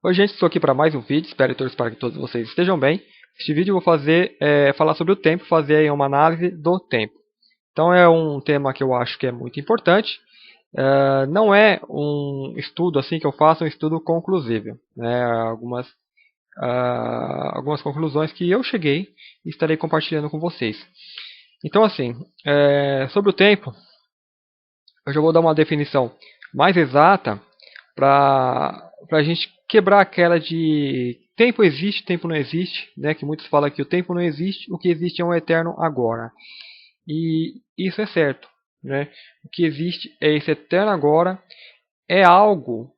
Oi gente, estou aqui para mais um vídeo, espero e torço para que todos vocês estejam bem. Este vídeo eu vou falar sobre o tempo, fazer aí uma análise do tempo. Então é um tema que eu acho que é muito importante. Não é um estudo assim que eu faço, um estudo conclusivo. Né? Algumas conclusões que eu cheguei e estarei compartilhando com vocês. Então assim, sobre o tempo, eu já vou dar uma definição mais exata para a gente quebrar aquela de tempo existe, tempo não existe, né? Que muitos falam que o tempo não existe, o que existe é um eterno agora. E isso é certo, né? O que existe é esse eterno agora, é algo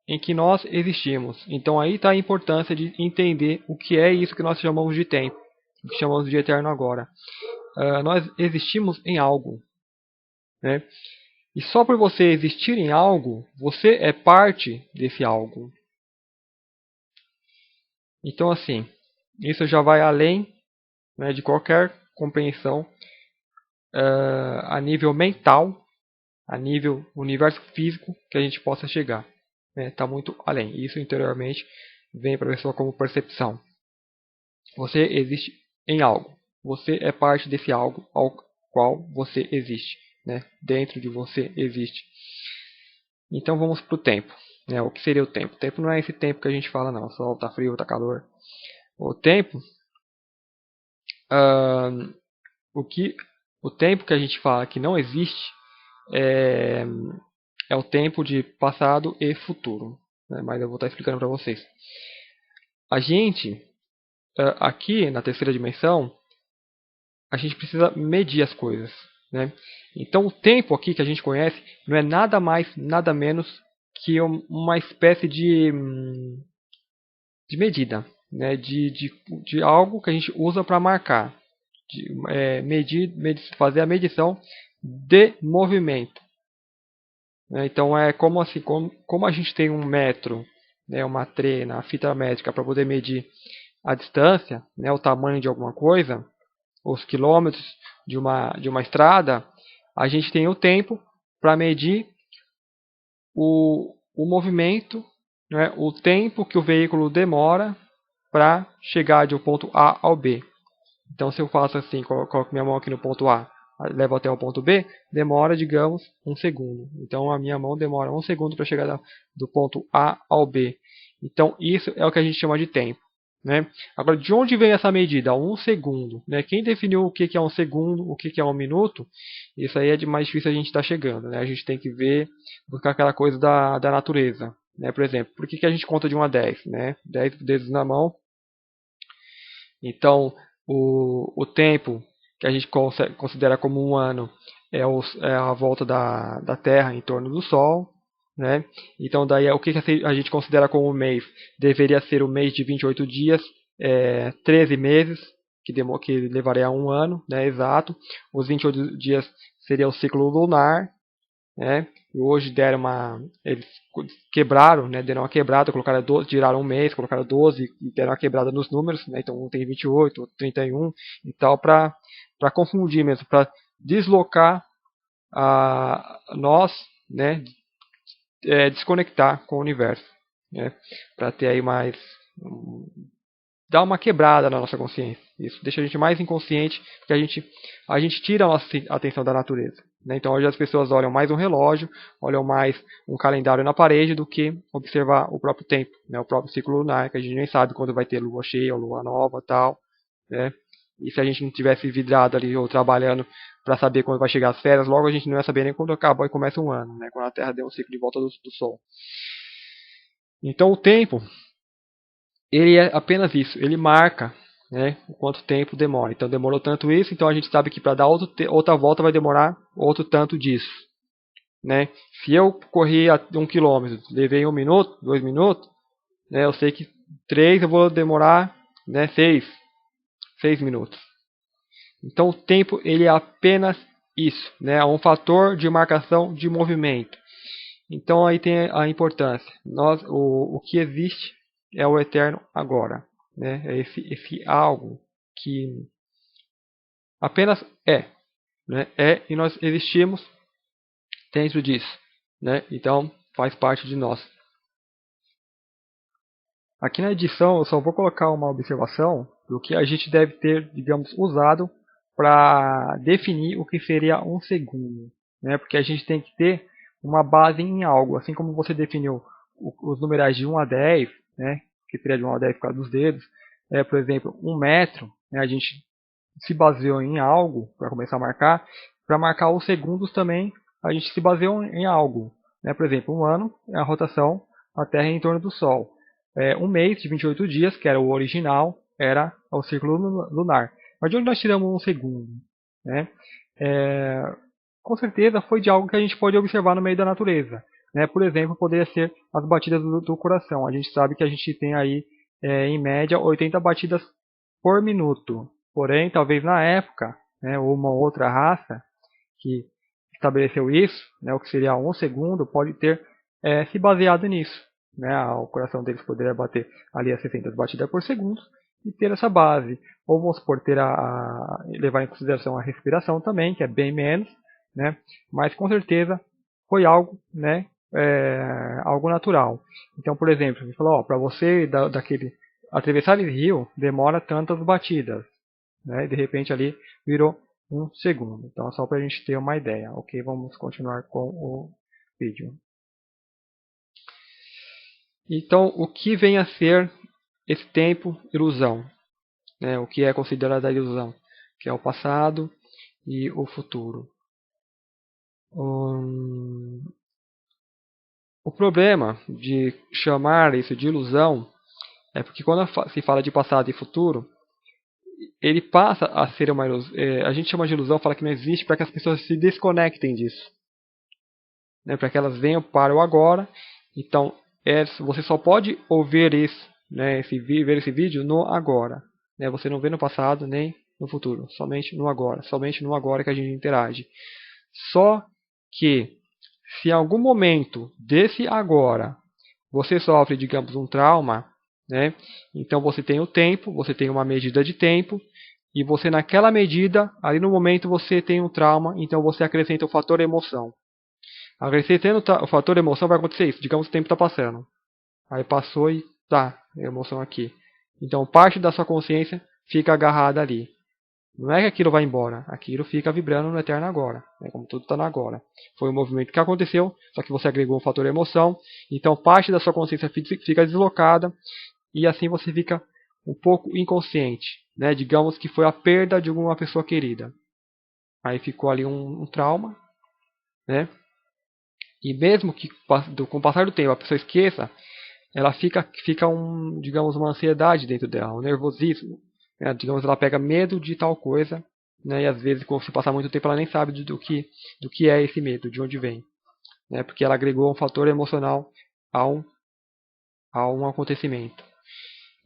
em que nós existimos. Então aí está a importância de entender o que é isso que nós chamamos de tempo, o que chamamos de eterno agora. Nós existimos em algo, né? E só por você existir em algo, você é parte desse algo. Então, assim, isso já vai além, né, de qualquer compreensão a nível mental, a nível universo físico que a gente possa chegar. Está muito além. Isso interiormente vem para a pessoa como percepção. Você existe em algo. Você é parte desse algo ao qual você existe. Né? Dentro de você existe. Então vamos para o tempo. Né? O que seria o tempo? O tempo não é esse tempo que a gente fala, não. O sol está frio, está calor. O tempo, o que o tempo que a gente fala que não existe é, é o tempo de passado e futuro. Né? Mas eu vou estar explicando para vocês. A gente, aqui na terceira dimensão, a gente precisa medir as coisas. Né? Então o tempo aqui que a gente conhece não é nada mais, nada menos que uma espécie de medida. Né? De algo que a gente usa para marcar. Fazer a medição de movimento. Né? Então é como assim, como a gente tem um metro, né, uma trena, a fita métrica para poder medir a distância, né, o tamanho de alguma coisa, os quilômetros de uma estrada, a gente tem o tempo para medir o movimento, né, o tempo que o veículo demora para chegar de um ponto A ao B. Então, se eu faço assim, coloco minha mão aqui no ponto A, levo até o ponto B, demora, digamos, 1 segundo. Então, a minha mão demora 1 segundo para chegar do ponto A ao B. Então, isso é o que a gente chama de tempo. Né? Agora, de onde vem essa medida? 1 segundo. Né? Quem definiu o que é 1 segundo, o que é 1 minuto? Isso aí é de mais difícil a gente estar chegando. Né? A gente tem que buscar aquela coisa da natureza. Né? Por exemplo, por que a gente conta de 1 a 10? Né? 10 dedos na mão. Então, o tempo que a gente considera como um ano é a volta da Terra em torno do Sol. Né? Então, daí, o que a gente considera como um mês? Deveria ser o mês de 28 dias, 13 meses, que levaria a um ano, né, exato. Os 28 dias seria o ciclo lunar. Né? E hoje eles quebraram, né? Deram uma quebrada, colocaram 12, tiraram um mês, colocaram 12 e deram uma quebrada nos números, né? Então um tem 28, outro 31 e tal, para confundir mesmo, para deslocar nós, né? Desconectar com o universo, né? Para ter aí mais dá uma quebrada na nossa consciência. Isso deixa a gente mais inconsciente, porque a gente tira a nossa atenção da natureza. Né? Então hoje as pessoas olham mais um relógio, olham mais um calendário na parede do que observar o próprio tempo, né? O próprio ciclo lunar, que a gente nem sabe quando vai ter lua cheia ou lua nova tal. Né? E se a gente não tivesse vidrado ali ou trabalhando para saber quando vai chegar as férias, logo a gente não ia saber nem quando acaba e começa um ano, né? Quando a Terra deu um ciclo de volta do Sol. Então o tempo ele é apenas isso, ele marca, né, o quanto tempo demora. Então demorou tanto isso, então a gente sabe que para dar outra volta vai demorar outro tanto disso. Né? Se eu corri 1 quilômetro, levei 1 minuto, 2 minutos, né, eu sei que 3 eu vou demorar, né, 6 minutos. Então o tempo ele é apenas isso, né, é um fator de marcação de movimento. Então aí tem a importância. O que existe é o eterno agora. Né? É esse algo que apenas é. Né? É e nós existimos dentro disso. Né? Então faz parte de nós. Aqui na edição eu só vou colocar uma observação do que a gente deve ter, digamos, usado para definir o que seria um segundo, né? Porque a gente tem que ter uma base em algo, assim como você definiu os numerais de 1 a 10, né? Que seria de 1 a 10 por causa dos dedos, por exemplo, 1 metro, né? A gente se baseou em algo para começar a marcar. Para marcar os segundos também, a gente se baseou em algo, né? Por exemplo, um ano é a rotação da Terra em torno do Sol. Um mês de 28 dias, que era o original, era o círculo lunar. Mas de onde nós tiramos um segundo? Né? É, com certeza foi de algo que a gente pode observar no meio da natureza. Né? Por exemplo, poderia ser as batidas do coração. A gente sabe que a gente tem aí, em média, 80 batidas por minuto. Porém, talvez na época, né, ou uma outra raça que estabeleceu isso, né, o que seria um segundo, pode ter se baseado nisso. Né, o coração deles poderia bater ali a 60 batidas por segundo e ter essa base. Ou vamos supor, levar em consideração a respiração também, que é bem menos, né, mas com certeza foi algo, né, algo natural. Então, por exemplo, ele falou, para você daquele atravessar esse rio demora tantas batidas, né, e de repente ali virou um segundo. Então, só para a gente ter uma ideia. Ok, vamos continuar com o vídeo. Então, o que vem a ser esse tempo ilusão? Né? O que é considerado a ilusão? Que é o passado e o futuro. O problema de chamar isso de ilusão é porque quando se fala de passado e futuro, ele passa a ser uma ilusão. A gente chama de ilusão, fala que não existe para que as pessoas se desconectem disso. Né? Para que elas venham para o agora. Então, você só pode ouvir isso, né? Ver esse vídeo no agora. Né? Você não vê no passado nem no futuro, somente no agora. Somente no agora que a gente interage. Só que, se em algum momento desse agora você sofre, digamos, um trauma, né? Então você tem o tempo, você tem uma medida de tempo, e você naquela medida, ali no momento você tem um trauma, então você acrescenta o fator emoção. Acrescentando o fator emoção vai acontecer isso, digamos que o tempo está passando. Aí passou e tá, emoção aqui. Então parte da sua consciência fica agarrada ali. Não é que aquilo vai embora, aquilo fica vibrando no eterno agora, né, como tudo está no agora. Foi um movimento que aconteceu, só que você agregou um fator emoção, então parte da sua consciência fica deslocada e assim você fica um pouco inconsciente. Né? Digamos que foi a perda de alguma pessoa querida. Aí ficou ali um trauma, né? E mesmo que com o passar do tempo a pessoa esqueça, ela fica digamos, uma ansiedade dentro dela, um nervosismo. Né? Digamos, ela pega medo de tal coisa, né? E às vezes, se passar muito tempo, ela nem sabe do que é esse medo, de onde vem. Né? Porque ela agregou um fator emocional a um acontecimento.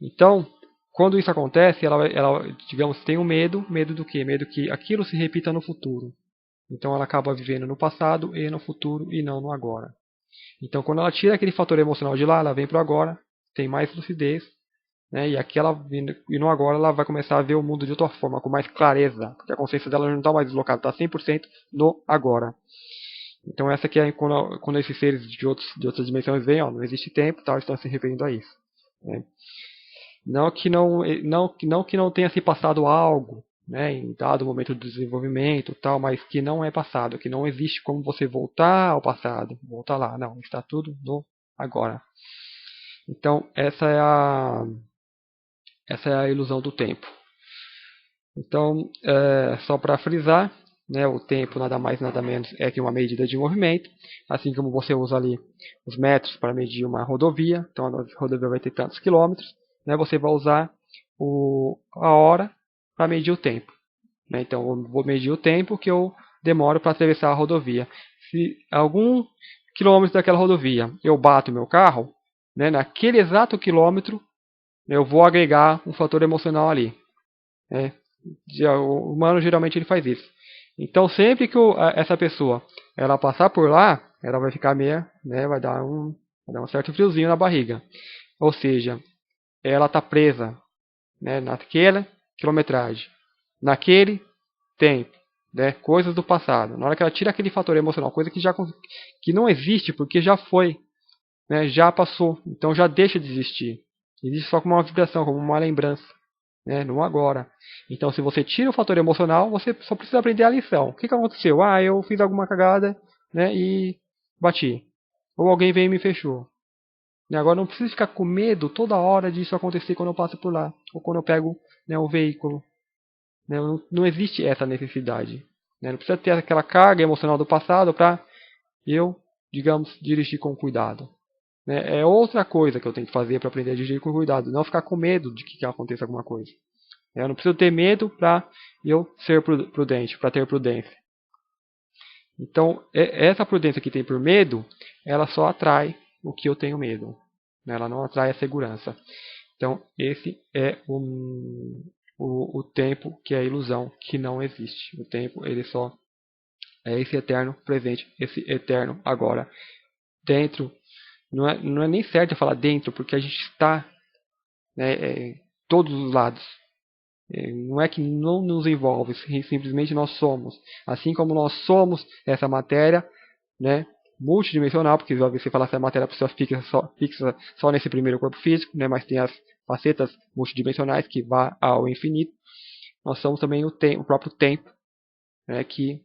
Então, quando isso acontece, ela digamos, tem um medo do quê? Medo que aquilo se repita no futuro. Então ela acaba vivendo no passado e no futuro e não no agora. Então, quando ela tira aquele fator emocional de lá, ela vem para o agora, tem mais lucidez, né? E no agora ela vai começar a ver o mundo de outra forma, com mais clareza, porque a consciência dela não está mais deslocada, está 100% no agora. Então, essa aqui é quando esses seres de outras dimensões vêm, não existe tempo, tal, estão se referindo a isso. Né? Não que não tenha se passado algo, né, em dado momento do desenvolvimento, tal, mas que não é passado, que não existe como você voltar ao passado, voltar lá, não, está tudo no agora. Então essa é a ilusão do tempo. Então, só para frisar, né, o tempo nada mais nada menos é que uma medida de movimento, assim como você usa ali os metros para medir uma rodovia, então a rodovia vai ter tantos quilômetros, né, você vai usar a hora para medir o tempo. Né? Então, eu vou medir o tempo que eu demoro para atravessar a rodovia. Se algum quilômetro daquela rodovia eu bato meu carro, né, naquele exato quilômetro, eu vou agregar um fator emocional ali. Né? O humano geralmente ele faz isso. Então, sempre que essa pessoa ela passar por lá, ela vai ficar meia, né, vai dar um certo friozinho na barriga. Ou seja, ela está presa, né, naquela quilometragem, naquele tempo, né, coisas do passado. Na hora que ela tira aquele fator emocional, coisa que não existe porque já foi, né, já passou, então já deixa de existir. Existe só como uma vibração, como uma lembrança, né, no agora. Então, se você tira o fator emocional, você só precisa aprender a lição. O que aconteceu? Ah, eu fiz alguma cagada, né, e bati. Ou alguém veio e me fechou. E agora não preciso ficar com medo toda hora disso acontecer quando eu passo por lá. Ou quando eu pego, né, o veículo. Né, não existe essa necessidade. Né, não precisa ter aquela carga emocional do passado para eu, digamos, dirigir com cuidado. Né, é outra coisa que eu tenho que fazer para aprender a dirigir com cuidado. Não ficar com medo de que aconteça alguma coisa. Eu não preciso ter medo para eu ser prudente, para ter prudência. Então, essa prudência que tem por medo, ela só atrai o que eu tenho medo. Ela não atrai a segurança. Então, esse é o tempo que é a ilusão, que não existe. O tempo, ele só é esse eterno presente, esse eterno agora. Dentro, não é nem certo eu falar dentro, porque a gente está, né, todos os lados. Não é que não nos envolve, simplesmente nós somos. Assim como nós somos essa matéria, né, multidimensional, porque você fala que a matéria pessoa fixa só nesse primeiro corpo físico, né, mas tem as facetas multidimensionais que vão ao infinito. Nós somos também o próprio tempo, né, que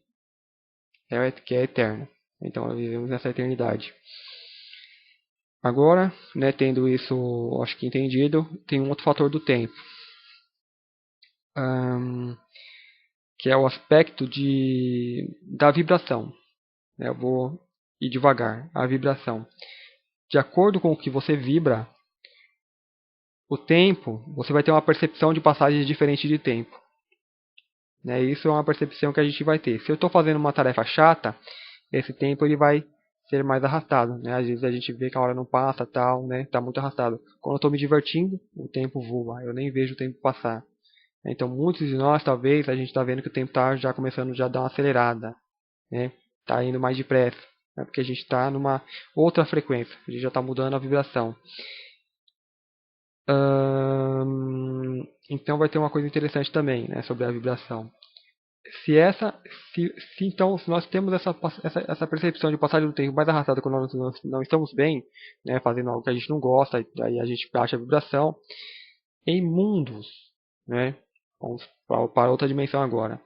é eterno. Então nós vivemos nessa eternidade. Agora, né, tendo isso, acho que entendido, tem um outro fator do tempo. Que é o aspecto da vibração. Eu vou ir devagar. A vibração. De acordo com o que você vibra, o tempo, você vai ter uma percepção de passagens diferentes de tempo. Né? Isso é uma percepção que a gente vai ter. Se eu estou fazendo uma tarefa chata, esse tempo ele vai ser mais arrastado. Né? Às vezes a gente vê que a hora não passa, tal, né? Tá muito arrastado. Quando eu estou me divertindo, o tempo voa. Eu nem vejo o tempo passar. Então, muitos de nós, talvez, a gente está vendo que o tempo está já começando a dar uma acelerada. Né? Tá indo mais depressa. Né? Porque a gente está numa outra frequência. A gente já está mudando a vibração. Então vai ter uma coisa interessante também, né, sobre a vibração. Se então se nós temos essa percepção de passagem do tempo mais arrastada quando nós não estamos bem, né, fazendo algo que a gente não gosta, aí a gente baixa a vibração em mundos, né? Vamos para outra dimensão agora.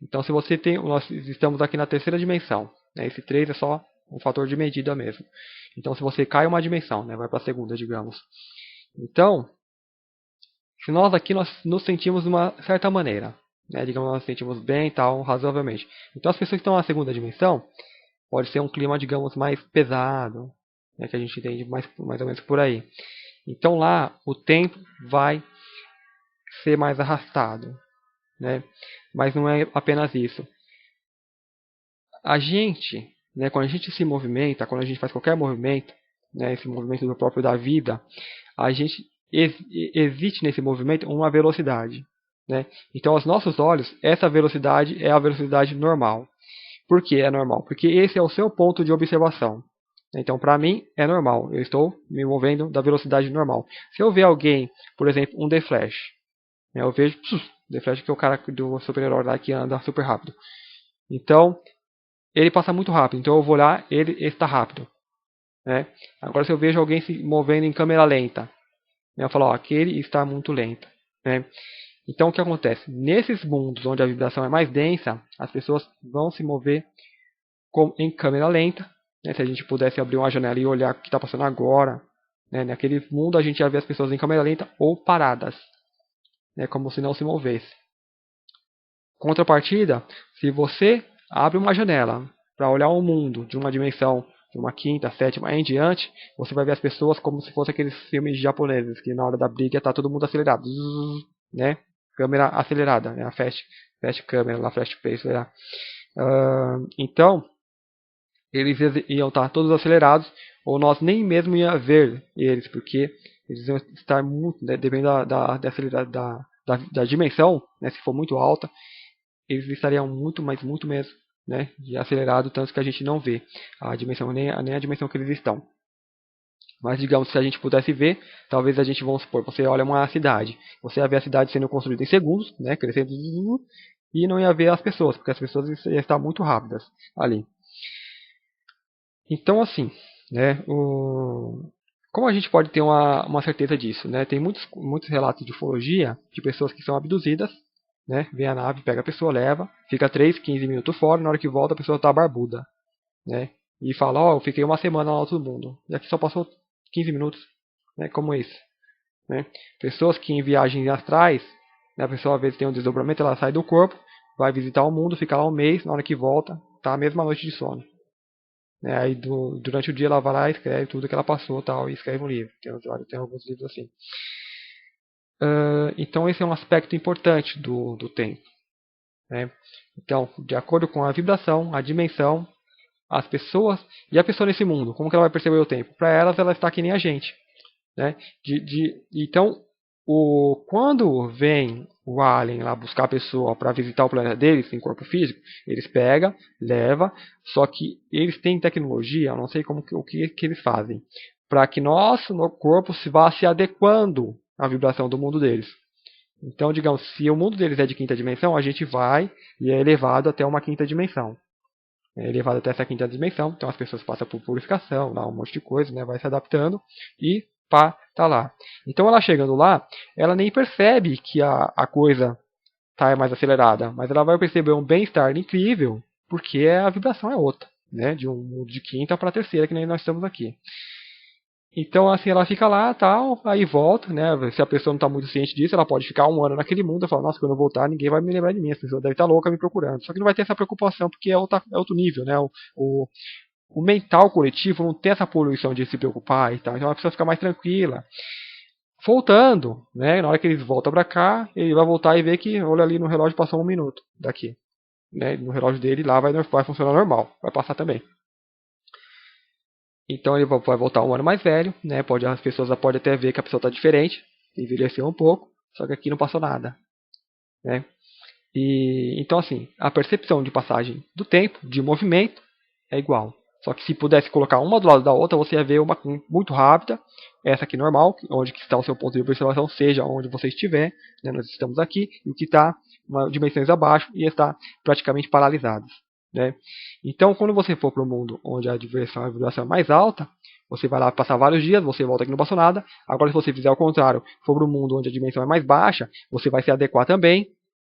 Então se você tem, nós estamos aqui na terceira dimensão, né, esse 3 é só um fator de medida mesmo. Então se você cai uma dimensão, né, vai para a segunda, digamos. Então se nós aqui nós nos sentimos de uma certa maneira, né? Digamos, nós nos sentimos bem e tal, razoavelmente. Então as pessoas que estão na segunda dimensão, pode ser um clima, digamos, mais pesado, né? Que a gente entende mais ou menos por aí. Então lá o tempo vai ser mais arrastado, né? Mas não é apenas isso. A gente, né, quando a gente se movimenta, quando a gente faz qualquer movimento, né, esse movimento do próprio da vida, a gente existe nesse movimento uma velocidade. Né? Então, aos nossos olhos, essa velocidade é a velocidade normal. Por que é normal? Porque esse é o seu ponto de observação. Então, para mim, é normal. Eu estou me movendo da velocidade normal. Se eu ver alguém, por exemplo, um The Flash, né, eu vejo The Flash, que é o cara do super-herói lá que anda super rápido. Então, ele passa muito rápido. Então, eu vou olhar, ele está rápido. Né? Agora, se eu vejo alguém se movendo em câmera lenta, eu falo, ó, aquele está muito lento. Né? Então, o que acontece? Nesses mundos onde a vibração é mais densa, as pessoas vão se mover em câmera lenta. Né? Se a gente pudesse abrir uma janela e olhar o que está passando agora, né? Naquele mundo a gente ia ver as pessoas em câmera lenta ou paradas, né? Como se não se movesse. Contrapartida, se você abre uma janela para olhar o mundo de uma dimensão, de uma quinta, sétima em diante, você vai ver as pessoas como se fossem aqueles filmes japoneses, que na hora da briga está todo mundo acelerado, né? Câmera acelerada, né? A fast câmera, lá fast pace, lá. Então, eles iam estar todos acelerados, ou nós nem mesmo ia ver eles, porque eles iam estar muito, né, dependendo da dimensão, né, se for muito alta, eles estariam muito, mas muito mesmo, né, de acelerado, tanto que a gente não vê a dimensão, nem a dimensão que eles estão. Mas digamos, se a gente pudesse ver, talvez a gente, vamos supor, você olha uma cidade, você ia ver a cidade sendo construída em segundos, né, crescendo, e não ia ver as pessoas, porque as pessoas iam estar muito rápidas ali. Então, assim, né, Como a gente pode ter uma certeza disso? Né? Tem muitos relatos de ufologia de pessoas que são abduzidas, né? Vem a nave, pega a pessoa, leva, fica 3, 15 minutos fora, e na hora que volta a pessoa está barbuda. Né? E fala, ó, eu fiquei uma semana lá no outro mundo. E aqui só passou 15 minutos, né? Como esse. Né? Pessoas que em viagens astrais, né, a pessoa às vezes tem um desdobramento, ela sai do corpo, vai visitar o mundo, fica lá um mês, na hora que volta, tá a mesma noite de sono. Né? Aí durante o dia ela vai lá e escreve tudo que ela passou tal, e escreve um livro. Tem alguns livros assim. Então esse é um aspecto importante do tempo. Né? Então, de acordo com a vibração, a dimensão, as pessoas e a pessoa nesse mundo, como que ela vai perceber o tempo? Para elas, ela está que nem a gente. Né? Então, quando vem o alien lá buscar a pessoa para visitar o planeta deles em corpo físico, eles pegam, leva, só que eles têm tecnologia, eu não sei o que eles fazem, para que nosso corpo se vá se adequando à vibração do mundo deles. Então, digamos, se o mundo deles é de quinta dimensão, a gente vai e é elevado até uma quinta dimensão. É elevado até essa quinta dimensão, então as pessoas passam por purificação, lá um monte de coisa, né, vai se adaptando e pá, tá lá. Então ela chegando lá, ela nem percebe que a coisa tá mais acelerada, mas ela vai perceber um bem-estar incrível, porque a vibração é outra, né, de quinta para terceira, que nem nós estamos aqui. Então, assim, ela fica lá, tal, aí volta, né? Se a pessoa não está muito ciente disso, ela pode ficar um ano naquele mundo e falar, nossa, quando eu voltar, ninguém vai me lembrar de mim, a pessoa deve estar louca me procurando. Só que não vai ter essa preocupação, porque é outro nível, né? O mental coletivo não tem essa poluição de se preocupar e tal. Então a pessoa fica mais tranquila. Voltando, né? Na hora que eles voltam para cá, ele vai voltar e ver que, olha ali no relógio, passou um minuto daqui. Né? No relógio dele lá vai funcionar normal, vai passar também. Então ele vai voltar um ano mais velho, né? As pessoas podem até ver que a pessoa está diferente, envelheceu um pouco, só que aqui não passou nada, né? E então assim, a percepção de passagem do tempo, de movimento, é igual. Só que se pudesse colocar uma do lado da outra, você ia ver uma muito rápida, essa aqui normal, onde está o seu ponto de observação, seja onde você estiver, né? Nós estamos aqui, e o que está uma dimensões abaixo e está praticamente paralisado. Né? Então, quando você for para o mundo onde a vibração é mais alta, você vai lá passar vários dias, você volta aqui não passou nada. Agora, se você fizer o contrário, for para o mundo onde a dimensão é mais baixa, você vai se adequar também.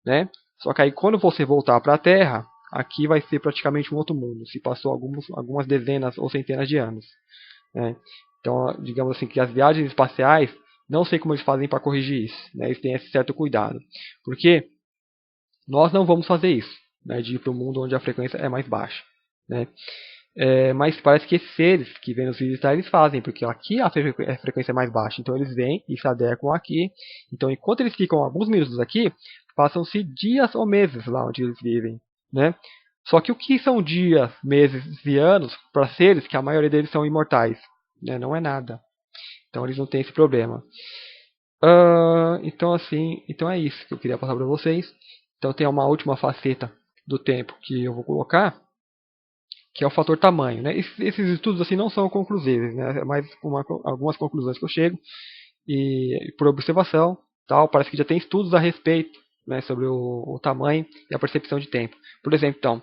Né? Só que aí, quando você voltar para a Terra, aqui vai ser praticamente um outro mundo. Se passou algumas dezenas ou centenas de anos. Né? Então, digamos assim, que as viagens espaciais, não sei como eles fazem para corrigir isso. Né? Eles têm esse certo cuidado. Porque nós não vamos fazer isso, né, de ir para o mundo onde a frequência é mais baixa. Né? Mas parece que esses seres que vêm nos visitar, eles fazem, porque aqui a frequência é mais baixa. Então eles vêm e se adequam aqui. Então enquanto eles ficam alguns minutos aqui, passam-se dias ou meses lá onde eles vivem. Né? Só que o que são dias, meses e anos para seres que a maioria deles são imortais? Né? Não é nada. Então eles não têm esse problema. Então é isso que eu queria passar para vocês. Então tem uma última faceta do tempo que eu vou colocar, que é o fator tamanho. Né? Esses estudos assim não são conclusivos, né? É mais algumas conclusões que eu chego e por observação, tal, parece que já tem estudos a respeito, né, sobre o tamanho e a percepção de tempo. Por exemplo, então,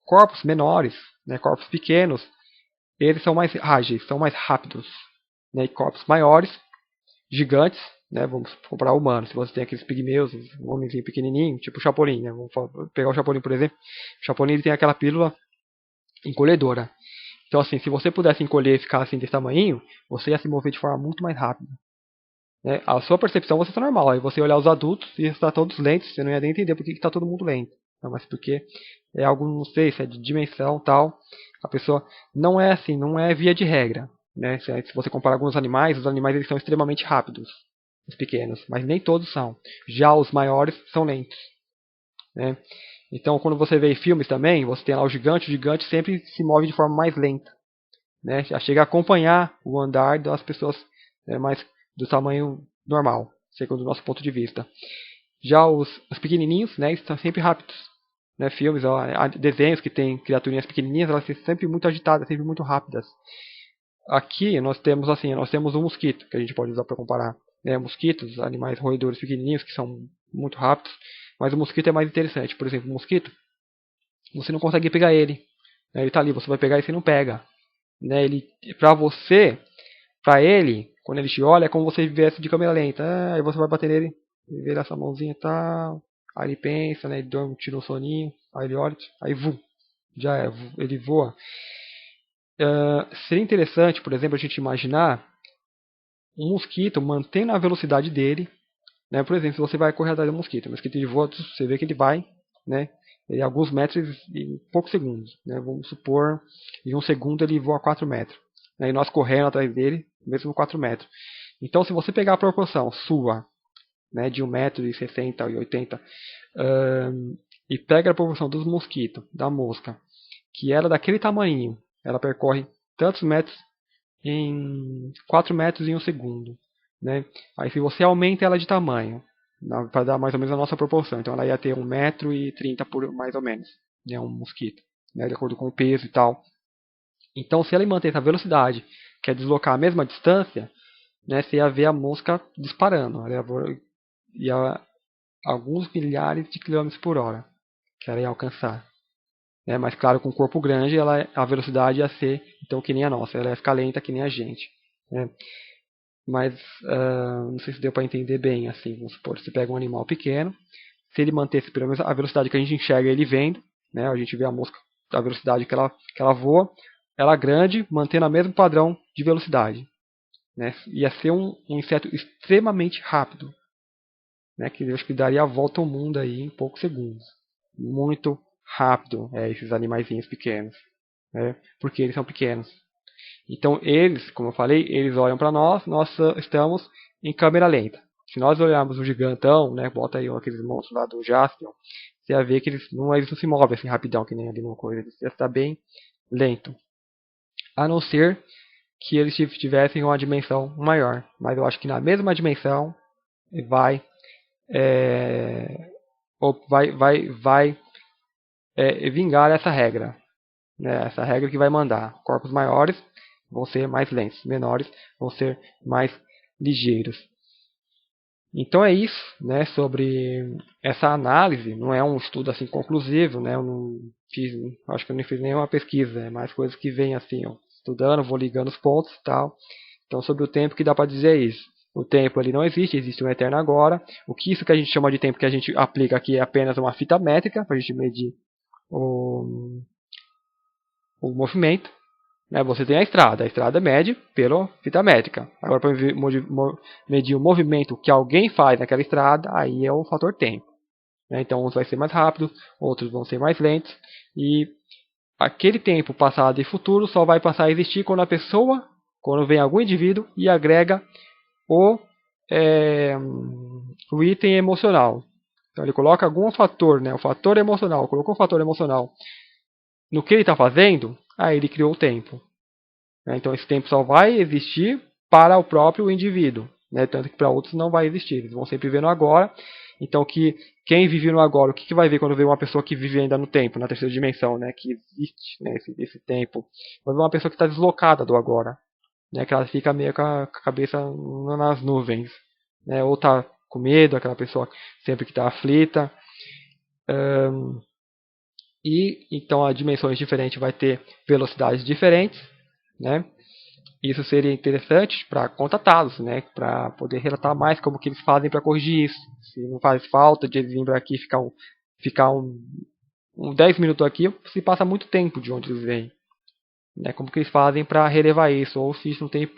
corpos menores, né, corpos pequenos, eles são mais ágeis, são mais rápidos. Né? E corpos maiores, gigantes, né? Vamos comparar humanos. Se você tem aqueles pigmeus, um homenzinho pequenininho, tipo o Chapolin, né? Vamos pegar o Chapolin, por exemplo. O Chapolin ele tem aquela pílula encolhedora. Então, assim, se você pudesse encolher e ficar assim desse tamanho, você ia se mover de forma muito mais rápida. Né? A sua percepção você está normal. Aí você olhar os adultos e está todos lentos, você não ia nem entender por que está todo mundo lento. Não, mas porque é algo, não sei, se é de dimensão tal. A pessoa não é assim, não é via de regra. Né? Se você comparar alguns animais, os animais eles são extremamente rápidos, os pequenos, mas nem todos são. Já os maiores são lentos. Né? Então, quando você vê filmes também, você tem lá o gigante sempre se move de forma mais lenta. Né? Já chega a acompanhar o andar das pessoas, né, mais do tamanho normal, segundo o nosso ponto de vista. Já os pequenininhos, né, estão sempre rápidos. Né? Filmes, desenhos que tem criaturinhas pequenininhas, elas são sempre muito agitadas, sempre muito rápidas. Aqui nós temos um mosquito que a gente pode usar para comparar. Né? Mosquitos, animais roedores pequenininhos que são muito rápidos, mas o mosquito é mais interessante. Por exemplo, o mosquito, você não consegue pegar ele. Né? Ele está ali, você vai pegar e você não pega. Né? Para você Pra ele, quando ele te olha, é como se você viesse de câmera lenta. Aí você vai bater nele, vira essa mãozinha e tal. Aí ele pensa, né? Ele dorme, tira um soninho. Aí ele olha, aí já é, ele voa. Seria interessante, por exemplo, a gente imaginar um mosquito mantendo a velocidade dele, né? Por exemplo, se você vai correr atrás do mosquito, o mosquito ele voa, você vê que ele vai, né? Ele, alguns metros em poucos segundos, né? Vamos supor, em um segundo ele voa 4 metros. Né? E nós correndo atrás dele, mesmo 4 metros. Então, se você pegar a proporção sua, né, de 1,60 m e 80 e pega a proporção dos mosquitos, da mosca, que era daquele tamanho, ela percorre tantos metros em 4 metros em um segundo. Né? Aí se você aumenta ela de tamanho, para dar mais ou menos a nossa proporção, então ela ia ter 1,30 m por mais ou menos, né, um mosquito, né, de acordo com o peso e tal. Então se ela manter essa velocidade, que é deslocar a mesma distância, né, você ia ver a mosca disparando, ela ia alguns milhares de quilômetros por hora que ela ia alcançar. Né? Mas claro, com um corpo grande, a velocidade ia ser então que nem a nossa, ela ia ficar lenta que nem a gente. Né? Mas não sei se deu para entender bem. Assim, vamos supor, você pega um animal pequeno, se ele mantesse pelo menos a velocidade que a gente enxerga ele vendo, né? A gente vê a mosca, a velocidade que ela voa, ela grande, mantendo o mesmo padrão de velocidade. Né? Ia ser um inseto extremamente rápido, né? Que eu acho que daria a volta ao mundo aí em poucos segundos. Muito rápido, esses animaizinhos pequenos, né? Porque eles são pequenos. Então eles, como eu falei, eles olham para nós, nós estamos em câmera lenta. Se nós olharmos o gigantão, né, bota aí aqueles monstros lá do Jaspion, você vai ver que eles não se movem assim rapidão, que nem ali numa coisa, eles estão bem lento. A não ser que eles tivessem uma dimensão maior. Mas eu acho que na mesma dimensão vai vingar essa regra. Né, essa regra que vai mandar. Corpos maiores vão ser mais lentos, menores vão ser mais ligeiros. Então é isso, né, sobre essa análise. Não é um estudo assim conclusivo, né? Eu não fiz, acho que eu não fiz nenhuma pesquisa, é mais coisas que vêm assim, ó, estudando, vou ligando os pontos e tal. Então sobre o tempo que dá para dizer é isso. O tempo ele não existe, existe um eterno agora. O que isso que a gente chama de tempo que a gente aplica aqui é apenas uma fita métrica para a gente medir o movimento. Né? Você tem a estrada mede pela fita métrica. Agora, para medir o movimento que alguém faz naquela estrada, aí é o fator tempo. Né? Então, uns vai ser mais rápido, outros vão ser mais lentos. E aquele tempo passado e futuro só vai passar a existir quando vem algum indivíduo e agrega o, o item emocional. Então, ele coloca algum fator, né? O fator emocional. Colocou o fator emocional no que ele está fazendo, aí ele criou o tempo. Então esse tempo só vai existir para o próprio indivíduo, né? Tanto que para outros não vai existir, eles vão sempre viver no agora. Então quem vive no agora, o que vai ver quando vê uma pessoa que vive ainda no tempo, na terceira dimensão, né? Que existe, né? esse tempo. Quando vê uma pessoa que está deslocada do agora, né? Que ela fica meio com a cabeça nas nuvens, né? Ou está com medo, aquela pessoa sempre que está aflita. E então as dimensões diferentes vai ter velocidades diferentes, né? Isso seria interessante para contatá-los, né? Para poder relatar mais como que eles fazem para corrigir isso. Se não faz falta de eles virem para aqui ficar 10 minutos aqui, se passa muito tempo de onde eles vêm. Né? Como que eles fazem para relevar isso, ou se isso não tem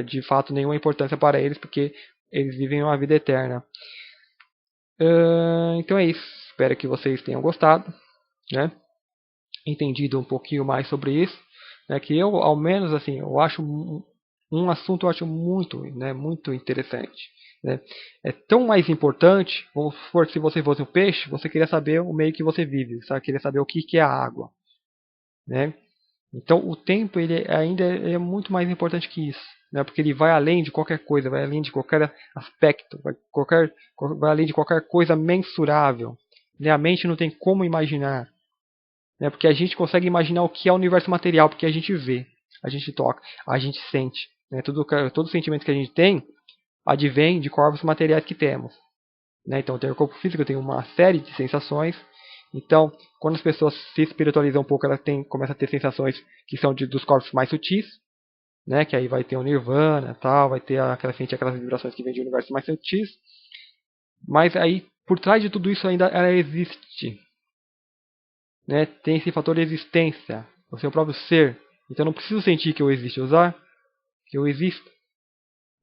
de fato nenhuma importância para eles, porque eles vivem uma vida eterna. Então é isso. Espero que vocês tenham gostado, né? Entendido um pouquinho mais sobre isso, né? Que eu, ao menos, assim, eu acho um assunto eu acho muito interessante. Né? É tão mais importante, vamos supor, se você fosse um peixe, você queria saber o meio que você vive, você queria saber o que é a água. Né? Então o tempo ele ainda é muito mais importante que isso. Né? Porque ele vai além de qualquer coisa, vai além de qualquer aspecto, vai além de qualquer coisa mensurável. Né? A mente não tem como imaginar. Né? Porque a gente consegue imaginar o que é o universo material, porque a gente vê, a gente toca, a gente sente. Né? Todo sentimento que a gente tem advém de corpos materiais que temos. Né? Então, ter o corpo físico tem uma série de sensações. Então, quando as pessoas se espiritualizam um pouco, elas começam a ter sensações que são dos corpos mais sutis. né? Que aí vai ter o Nirvana, tal, vai ter sentir aquelas vibrações que vêm de universos mais sutis. Mas aí, por trás de tudo isso ainda ela existe, né? Tem esse fator de existência, o seu próprio ser. Então eu não preciso sentir que eu existo, usar que eu existo,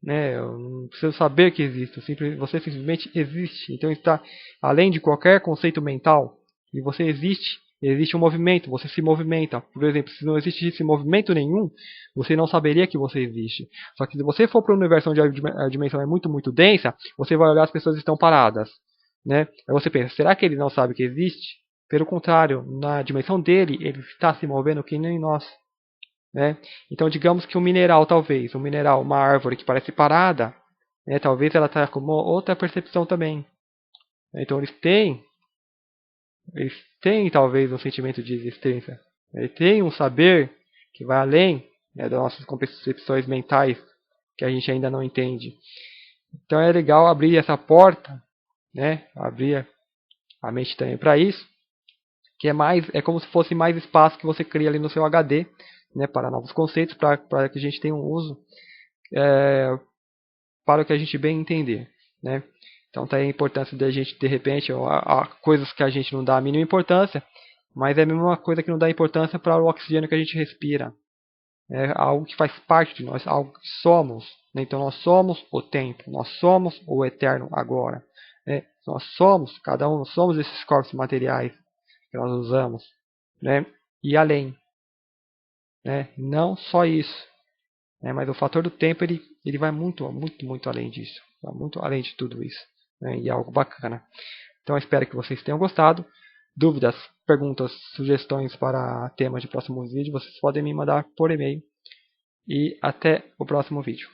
né? Eu não preciso saber que existo, você simplesmente existe. Então está além de qualquer conceito mental. E você existe, existe um movimento, você se movimenta. Por exemplo, se não existisse movimento nenhum, você não saberia que você existe. Só que se você for para um universo onde a dimensão é muito densa, você vai olhar as pessoas estão paradas, né? Aí você pensa, será que ele não sabe que existe? Pelo contrário, na dimensão dele, ele está se movendo que nem nós. Né? Então, digamos que um mineral, talvez, uma árvore que parece parada, né? Talvez ela tenha como outra percepção também. Então, eles têm talvez um sentimento de existência. Eles têm um saber que vai além, né, das nossas concepções mentais que a gente ainda não entende. Então, é legal abrir essa porta, né? Abrir a mente também para isso, que é como se fosse mais espaço que você cria ali no seu HD, né, para novos conceitos, para que a gente tenha um uso para o que a gente bem entender, né? Então tá aí a importância da gente, de repente, há coisas que a gente não dá a mínima importância, mas é a mesma coisa que não dá importância para o oxigênio que a gente respira. É algo que faz parte de nós, algo que somos. Né? Então nós somos o tempo, nós somos o eterno agora. Né? Nós somos, cada um, nós somos esses corpos materiais que nós usamos. Né? E além. Né? Não só isso. Né? Mas o fator do tempo ele vai muito além disso. Vai muito além de tudo isso. Né? E é algo bacana. Então eu espero que vocês tenham gostado. Dúvidas, perguntas, sugestões para temas de próximos vídeos, vocês podem me mandar por e-mail. E até o próximo vídeo.